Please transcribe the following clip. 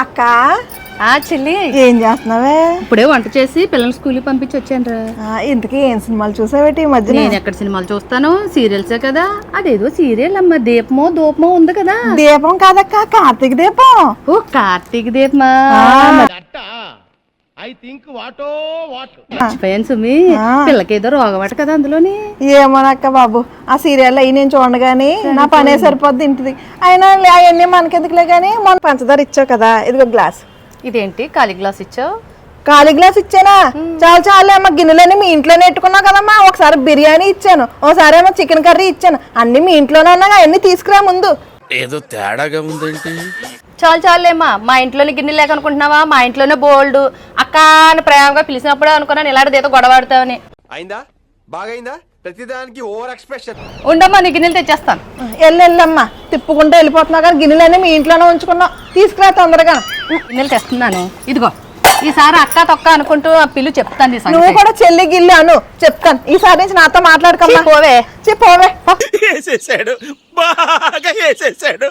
అక్క చెల్లి ఏం చేస్తున్నావే? ఇప్పుడే వంట చేసి పిల్లల్ని స్కూల్కి పంపించి వచ్చాను రా. ఇంతకీ ఏం సినిమాలు చూసావేటి ఈ మధ్య? నేను ఎక్కడ సినిమాలు చూస్తాను, సీరియల్సే కదా. అదేదో సీరియల్ అమ్మ, దీపమో దూపమో ఉంది కదా. దీపం కాదక్క, కార్తీక దీపం. ఓ కార్తీక దీపమా? మర్చిపోయాను సుమి, పిల్లకేదో రోగమట కదా అందులోని. ఏమోనక్క బాబు, ఆ సీరియల్ అయ్యి నేను చూడగాని నా పనే సరిపోద్ది ఇంటిది. అయినా అవన్నీ మనకెందుకులే గానీ మొన్న పంచదార ఇచ్చావు కదా, ఇదిగో గ్లాస్. ఇదేంటి ఖాళీ గ్లాస్ ఇచ్చావు? ఖాళీ గ్లాస్ ఇచ్చానా? చాలు అమ్మ, గిన్నెలన్నీ మీ ఇంట్లోనే పెట్టుకున్నావు కదమ్మా. ఒకసారి బిర్యానీ ఇచ్చాను, ఒకసారి ఏమో చికెన్ కర్రీ ఇచ్చాను. అన్ని మీ ఇంట్లోనే ఉన్నాగా, అన్ని తీసుకురా ముందు. ఏదో తేడాగా ఉందేంటి? చాలేమ్మా, మా ఇంట్లోనే గిన్నె లేకనుకుంటున్నావా? మా ఇంట్లోనే బోల్డ్. అక్క అని ప్రేమగా పిలిచినప్పుడే అనుకున్నాను ఇలాంటిది ఏదో గొడవాడుతావని. అయిందా? బాగైందా? ప్రతిదానికి ఓవర్ ఎక్స్ప్రెషన్. ఉండమ్మా, నీ గిన్నెలు తెచ్చేస్తాను. వెళ్ళమ్మా, తిప్పుకుంటూ వెళ్ళిపోతున్నావు కానీ గిన్నెలన్నీ మీ ఇంట్లోనే ఉంచుకున్నావు. తీసుకురా తొందరగా. గిన్నెలు తెస్తున్నాను, ఇదిగో. ఈసారి అక్క తొక్క అనుకుంటూ ఆ పిల్లు చెప్తాను. నువ్వు కూడా చెల్లి గిల్లి అను, చెప్తాను. ఈసారి నుంచి నాతో మాట్లాడుకోవే. పోవే. పోవే. వేసేసాడు, బాగా వేసేసాడు.